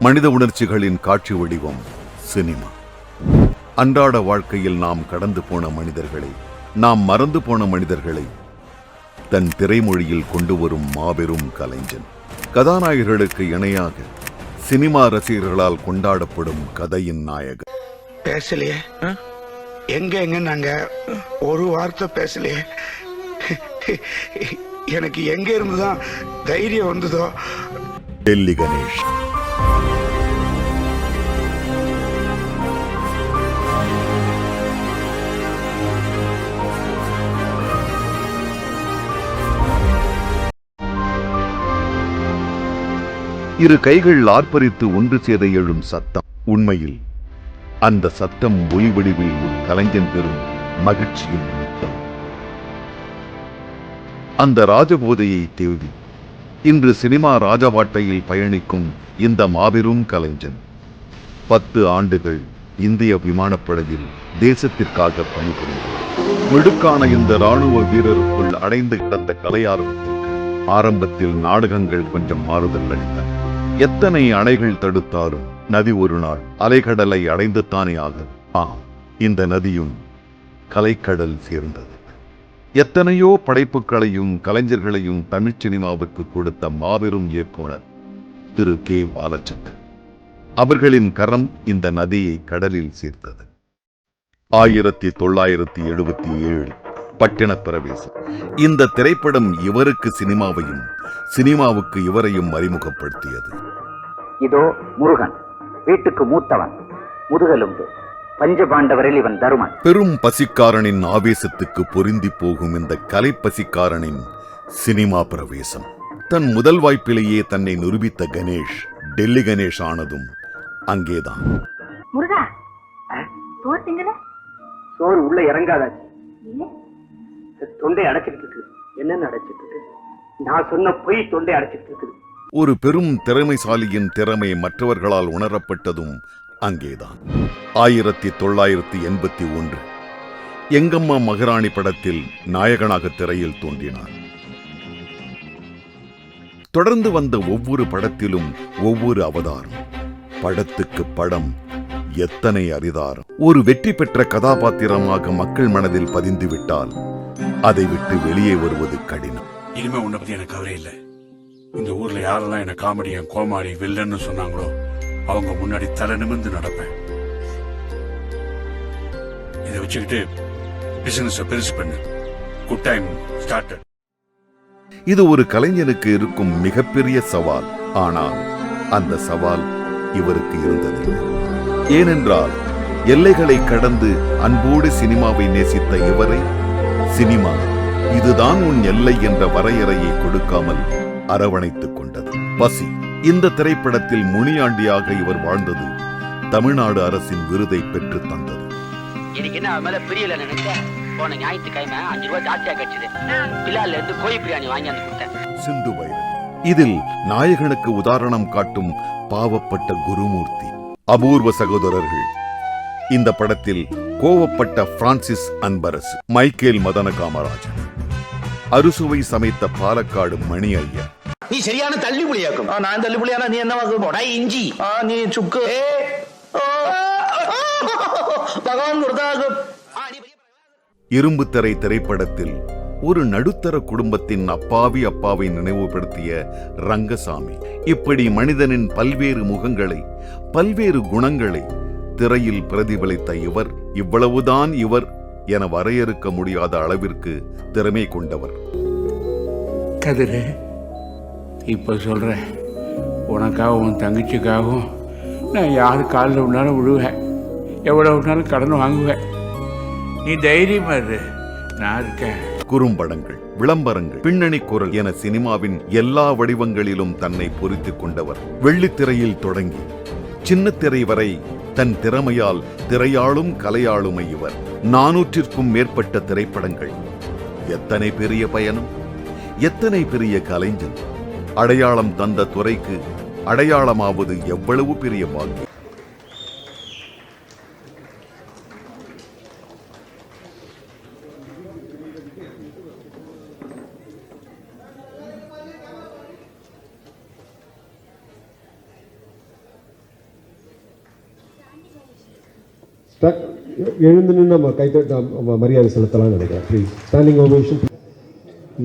மனித உணர்ச்சிகளின் காட்சி வடிவம் சினிமா. அன்றாட வாழ்க்கையில் நாம் கடந்து போன மனிதர்களை, நாம் மறந்து போன மனிதர்களை தன் திரைமொழியில் கொண்டு வரும் மாபெரும் கலைஞன். கதாநாயகர்களுக்கு இணையாக சினிமா ரசிகர்களால் கொண்டாடப்படும் கதையின் நாயகன். பேசலையே, எங்க நாங்க ஒரு வார்த்தை பேசலையே. எனக்கு எங்க இருந்துதான் தைரியம் வந்ததோ. டெல்லி கணேஷ். இரு கைகள் ஆர்ப்பரித்து ஒன்று சேர எழும் சத்தம். உண்மையில் அந்த சத்தம் ஒளி வடிவில் கலைஞன் பெறும் மகிழ்ச்சியின் முத்தம். அந்த ராஜபோதையை தேடி இன்று சினிமா ராஜபாட்டையில் பயணிக்கும் இந்த மாபெரும் கலைஞன் 10 ஆண்டுகள் இந்திய விமானப்படையில் தேசத்திற்காக பணிபுரிந்தார். மிடுக்கான இந்த ராணுவ வீரருக்குள் அடைந்து கிடந்த கலையார்வம் ஆரம்பத்தில் நாடகங்கள் கொஞ்சம் மாறுதல் அளித்தன. எத்தனை அணைகள் தடுத்தாலும் நதி ஒரு நாள் அலைக்கடலை அடைந்து தானே ஆகும். இந்த நதியும் கலைக்கடல் சேர்ந்தது. எத்தனையோ படைப்புகளையும் கலைஞர்களையும் தமிழ் சினிமாவுக்கு கொடுத்த மாபெரும் இயக்குனர் திரு கே. பாலச்சந்தர் அவர்களின் கரம் இந்த நதியை கடலில் சேர்த்தது. 1977 பட்டினப் பிரவேசம். இந்த திரைப்படம் இவருக்கு சினிமாவையும், சினிமாவுக்கு இவரையும் அறிமுகப்படுத்தியது. இதோ முருகன், வீட்டுக்கு மூத்தவன், முதுகெலும்பு, பஞ்சபாண்டவரில் இவன் தருமன். பெரும் பசிக்காரனின் ஆவேசத்துக்கு பொருந்தி போகும் இந்த கலை பசிக்காரனின் சினிமா பிரவேசம். தன் முதல் வாய்ப்பிலேயே தன்னை நிரூபித்த கணேஷ் டெல்லி கணேஷ் ஆனதும் அங்கேதான். முருகா, சோறு உள்ள இறங்காதாச்சு. தொண்டை அடைச்சிட்டு இருக்கு. என்னன்னு அடைச்சிட்டு இருக்கு? நான் சொன்ன பொய் தொண்டை அடைச்சிட்டு இருக்கு. ஒரு பெரும் திறமைசாலியின் திறமை மற்றவர்களால் உணரப்பட்டதும் அங்கேதான். 1981 எங்கம்மா மகாராணி படத்தில் நாயகனாக திரையில் தோன்றினார். தொடர்ந்து வந்த ஒவ்வொரு படத்திலும் ஒவ்வொரு அவதாரம். படத்துக்கு படம் எத்தனை அரிதாரம். ஒரு வெற்றி பெற்ற கதாபாத்திரமாக மக்கள் மனதில் பதிந்துவிட்டால் அதை விட்டு வெளியே வருவது கடினம். இனிமே உன்னை பத்தி எனக்கு கவலை இல்லை. இந்த ஊர்ல யாரெல்லாம் என்ன காமெடியன், கோமாளி, வில்லன்னு சொன்னாங்களோ அவங்க முன்னாடி தலை நிமிர்ந்து நடப்பேன். இதை வச்சுக்கிட்டு பிசினஸ் பெருசு பண்ணு. Good time started. இது ஒரு கலைஞனுக்கு இருக்கும் மிகப்பெரிய சவால். ஆனால் அந்த சவால் இவருக்கு இருந்தது. ஏனென்றால் எல்லைகளை கடந்து அன்போடு சினிமாவை நேசித்த இவரை சினிமா இதுதான் உன் எல்லை என்ற வரையறையை கொடுக்காமல் அரவணைத்துக் கொண்டது. பசி. இந்த திரைப்படத்தில் முனியாண்டியாக இவர் வாழ்ந்தது தமிழ்நாடு அரசின் விருதை பெற்று தந்தது. சிந்து பைரவி. இதில் நாயகனுக்கு உதாரணம் காட்டும் பாவப்பட்ட குருமூர்த்தி. அபூர்வ சகோதரர்கள். இந்த படத்தில் கோவப்பட்ட பிரான்சிஸ் அன்பரசு, மைக்கேல் மதன காமராஜன், அறுசுவை சமைத்த பாலக்காடு மணி ஐயா. நீ சரியான தள்ளி புளியாக்கும். நான் தள்ளி புளியானா நீ என்ன போடா? இஞ்சி, நீ சுக்கு. பகவான் கொடுத்தாகும். இரும்பு திரை திரைப்படத்தில் ஒரு நடுத்தர குடும்பத்தின் அப்பாவை நினைவுபடுத்திய ரங்கசாமி. இப்படி மனிதனின் பல்வேறு முகங்களை, பல்வேறு குணங்களை திரையில் பிரதிபலித்த இவர் இவ்வளவுதான் இவர் என வரையறுக்க முடியாத அளவிற்கு திறமை கொண்டவர். கதிரு, இப்ப சொல்றேன், உனக்காகவும் உன் தங்கச்சிக்காகவும் நான் யாரு காலில் விட்டாலும் விழுவேன், எவ்வளவு விட்டாலும் கடன் வாங்குவேன். நீ தைரியமா இரு, நான் இருக்கேன். குறும்படங்கள், விளம்பரங்கள், பின்னணி குரல் என சினிமாவின் எல்லா வடிவங்களிலும் தன்னை பொறித்துக் கொண்டவர். வெள்ளித்திரையில் தொடங்கி சின்ன திரை வரை தன் திறமையால் திரையாளும் கலையாளுமை இவர். 400க்கும் மேற்பட்ட திரைப்படங்கள். எத்தனை பெரிய பயணம், எத்தனை பெரிய கலைஞன். அடையாளம் தந்த துறைக்கு அடையாளமாவது எவ்வளவு பெரிய பாக்கியம். எழுந்து நின்று நம்ம கைத்தட்ட மரியாதை செலுத்தலாம்னு நினைக்கிறேன். Please standing ovation.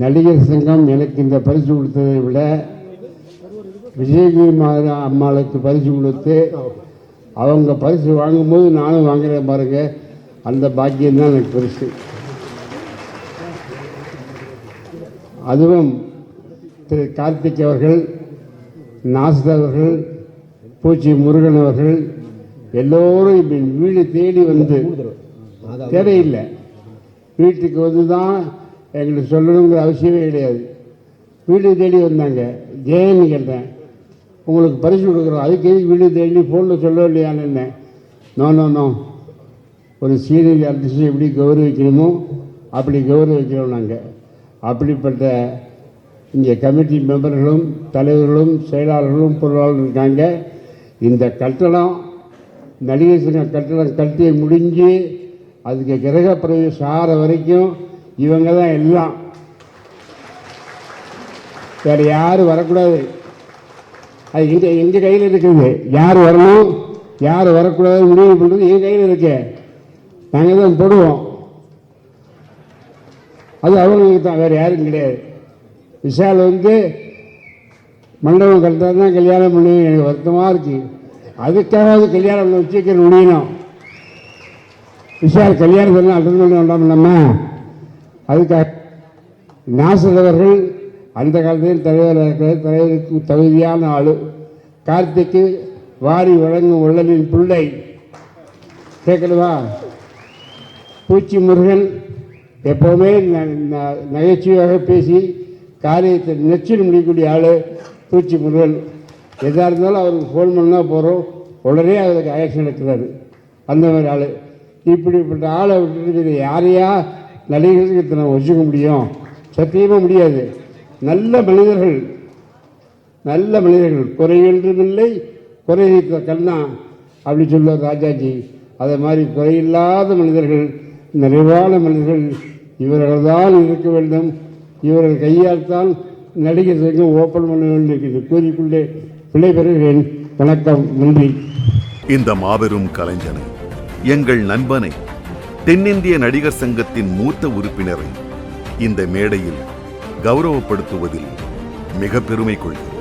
நடிகர் சங்கம் எனக்கு இந்த பரிசு கொடுத்ததை விட விஜயகுமாரி அம்மாளுக்கு பரிசு கொடுத்து அவங்க பரிசு வாங்கும்போது நானும் வாங்குறேன் பாருங்க, அந்த பாக்கியம் தான் எனக்கு பரிசு. அதுவும் திரு கார்த்திக் அவர்கள், நாசர் அவர்கள், பூச்சி முருகன் அவர்கள் எல்லோரும் இப்படி வீடு தேடி வந்து, தேவையில்லை வீட்டுக்கு வந்து தான் எங்களுக்கு சொல்லணுங்கிற அவசியமே கிடையாது, வீடு தேடி வந்தாங்க. ஜெயன்னு கேட்டேன், உங்களுக்கு பரிசு கொடுக்குறோம், அதுக்கு எதுக்கு வீடு தேடி ஃபோனில் சொல்ல இல்லையான்னு என்ன? நோ, ஒரு சீனியர் ஆர்டிஸ்ட் எப்படி கௌரவிக்கணுமோ அப்படி கௌரவிக்கிறோம் நாங்கள். அப்படிப்பட்ட இங்கே கமிட்டி மெம்பர்களும் தலைவர்களும் செயலாளர்களும் பொருளாளரும் இருக்காங்க. இந்த கட்டடம் நடிகர் சங்க கட்டடம் கட்டி முடிஞ்சு அதுக்கு கிரக பிரவேசம் ஆற வரைக்கும் இவங்க தான் எல்லாம், வேறு யாரும் வரக்கூடாது. அது எங்கள் கையில் இருக்குது. யார் வரணும் யார் வரக்கூடாது முடிவு பண்ணுறது எங்கள் கையில் இருக்கு. நாங்கள் தான் போடுவோம். அது அவங்களுக்கு தான், வேறு யாரும் கிடையாது. விஷால் வந்து மண்டபம் கரெக்டாக தான் கல்யாணம் பண்ணி எனக்கு வருத்தமாக இருக்குது. அதுக்காக கல்யாணம் வச்சுக்க முடியணும். விஷால் கல்யாணத்தெல்லாம் அட்டன் பண்ண வேண்டாம் நம்ம. அதுக்காக நாசர் அவர்கள் அந்த காலத்தில் தலைவருக்கு தகுதியான ஆள். கார்த்திக்கு வாரி வழங்கும் உள்ளலின் பிள்ளை, கேட்கணுமா? பூச்சி முருகன் எப்போவுமே நகைச்சுவையாக பேசி காரியத்தை நெச்சில் முடிக்கக்கூடிய ஆள் பூச்சி முருகன். எதாக இருந்தாலும் அவருக்கு ஃபோன் பண்ணால் போகிறோம், உடனே அவருக்கு ஆக்ஷன் எடுக்கிறாரு. அந்த மாதிரி ஆள். இப்படிப்பட்ட ஆளை விட்டுட்டு யாரையா நடிகர்களுக்கு நம்ம வச்சுக்க முடியும்? சத்தியமாக முடியாது. நல்ல மனிதர்கள் குறையொன்றுமில்லை, குறை கண்ணா அப்படி சொல்லுவார் ராஜாஜி. அதை மாதிரி குறையில்லாத மனிதர்கள், நிறைவான மனிதர்கள் இவர்கள் தான் இருக்க வேண்டும். இவர்கள் கையால் தான் நடிகர் சங்கம் ஓப்பன் பண்ண வேண்டும் என்று கூறிக்கொண்டே விடைபெறுகிறேன். வணக்கம், நன்றி. இந்த மாபெரும் கலைஞனை, எங்கள் நண்பனை, தென்னிந்திய நடிகர் சங்கத்தின் மூத்த உறுப்பினரை இந்த மேடையில் கௌரவப்படுத்துவதில் மிக பெருமை கொள்கிறேன்.